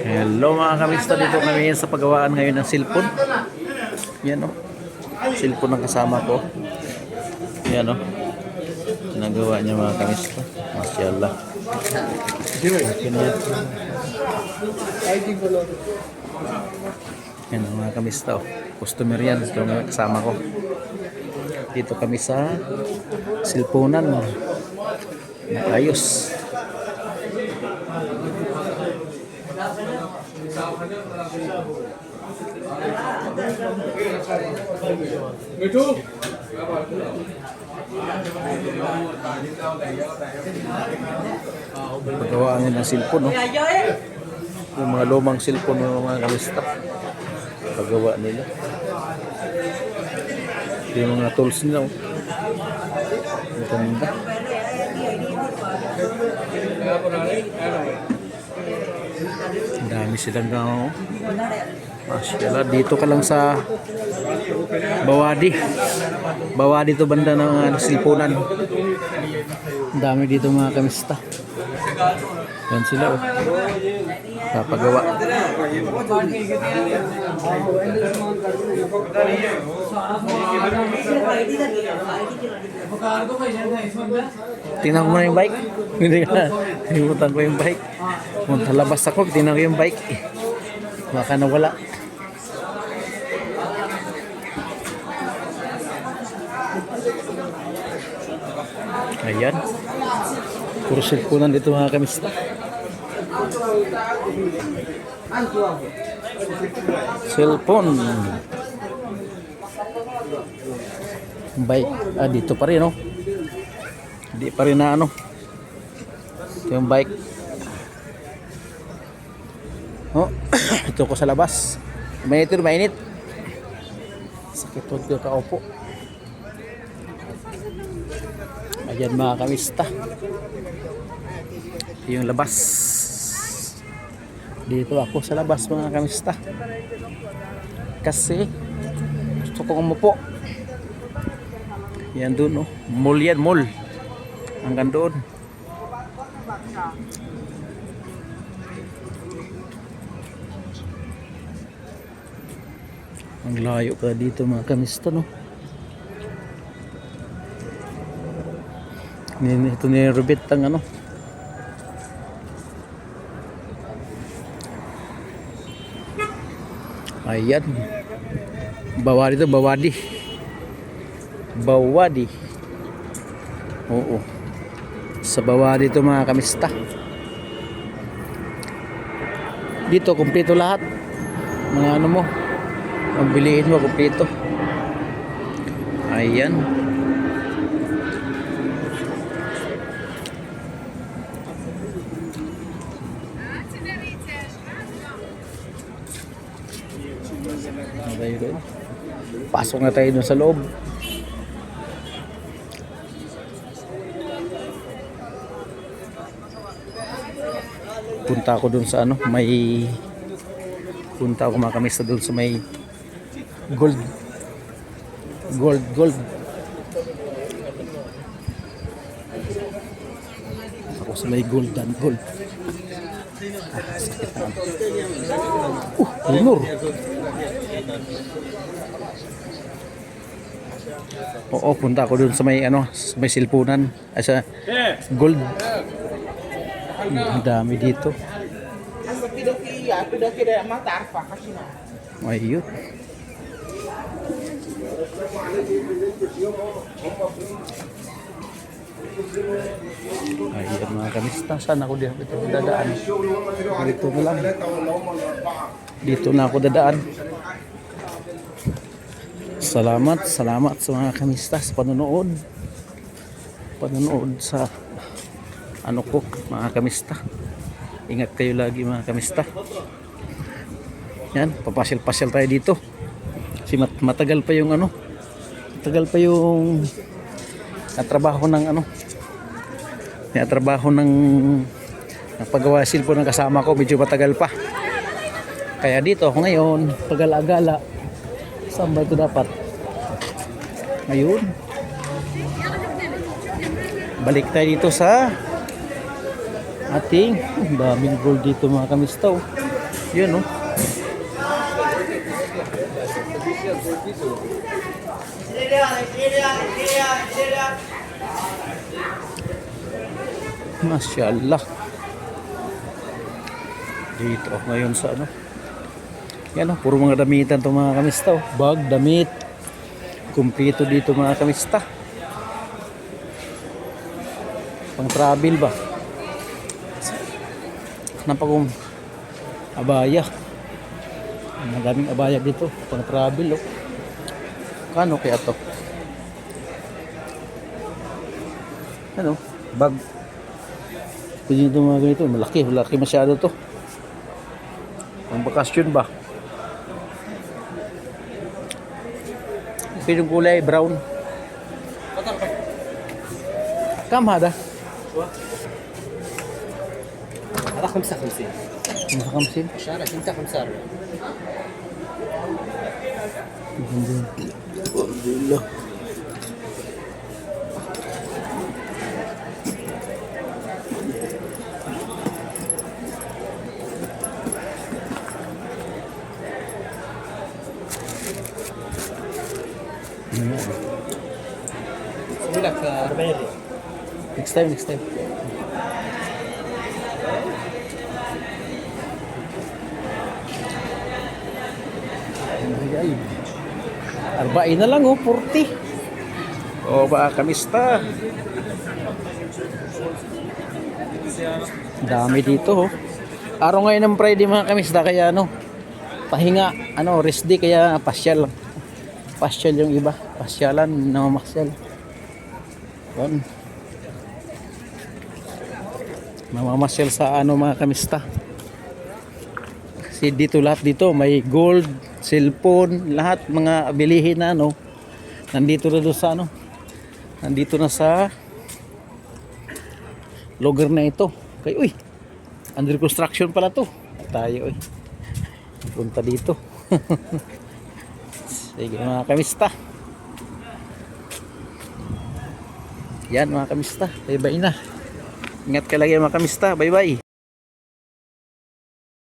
Hello mga kamista, dito kami sa paggawaan ngayon ng cellphone. Yan o, cellphone ng kasama ko. Yan o, ginagawa niya mga kamista. Masyaallah. Yan o mga kamista o, customer yan, ito mga kasama ko. Dito kami sa cellphonean. Ayos. Paggawa ng cellphone, no? Yung mga lumang cellphone ng mga kamista, paggawa nila. Yung mga tools nila, oh. Ang ganda. Ang dami silang gawin. Masyaallah, dito ka lang sa Bawadi to banda ng silpunan. Ang dami dito mga kamista. Yan sila oh. Papagawa. Tingnan ko muna yung bike. Hindi ka. Himutan ko yung bike. Punta labas ako, tingnan ko yung bike. Baka nawala. Ayan. Puro cellphone dito mga kamista. Cellphone. Bike. Ah, dito pa rin, no? Hindi pa rin na ano. Ito yung bike. Oh, ito ko sa labas. Mainit. Sakit huwag ko kaupo. Ayan mga kamista. Ito yung labas. Dito ako sa labas mga kamista. Kasi gusto ko umupo. Yan dun oh. Mall yan, mall. Hanggang doon. Ang layo ka dito mga kamista, no? Ito ni Rubit ang ano. Ayan. Bawadi to, Bawadi. Bawadi. Oo. Sa Bawadi to mga kamista. Dito kumpleto lahat. Mga ano mo. Ang bilihin mo kumpleto. Ayan. Pasok na tayo dun sa loob. Punta ako dun sa ano, punta ako mga kamista dun sa may gold. Ako sa may gold. Honor. Oo, punta ako dun sa may ano, sa may silpunan, ay sa gold. Ang dami dito. Ayun. Ayun mga kamista, saan ako dito dadaan? Dito na lang. Dito na ako dadaan. Salamat sa mga kamista sa panonood sa ano ko mga kamista. Ingat kayo lagi mga kamista. Yan, papasyal tayo dito kasi matagal pa yung ano, natrabaho ng ano, paggawa cellphone ng kasama ko, medyo matagal pa. Kaya dito ako ngayon, pagala-gala. Saan ba ito dapat? Ngayon. Balik tayo dito sa ating daming gold dito mga kamista. Oh. Yun oh. Masyaallah. Dito ngayon sa ano. Yan oh, puro mga damitan to mga kamista. Oh. Bag, damit. Kumpleto dito mga kamista. Pang travel ba? Napakong abaya. Madaming abaya dito. Pang travel oh. Kano kaya to? Ano? Bag. Pwede ito mga ganito. Malaki masyado to. Pang bakasyon ba? Ito yung kulay brown. Kam hada? هذا 55 55. شارع انت 45 Alhamdulillah. اسوي لك 40 ريال Next time. Arbain na lang oh, 40. Oh, ba kamista. Dami dito oh. Araw ngayon ng Friday mga kamista kaya ano, pahinga, ano, rest day kaya pasyal. Pasyal yung iba, pasyalan, namamasyal. Yan. Mamamasyal sa ano mga kamista. Kasi dito lahat dito may gold, cellphone, lahat mga bilihin na ano. Nandito na doon sa ano. Nandito na sa lugar na ito. Kay uy. Under construction pala to. Tayo uy. Punta dito. Sige mga kamista. Yan mga kamista. Bye bye na. Ingat ka lagi mga kamista. Bye bye.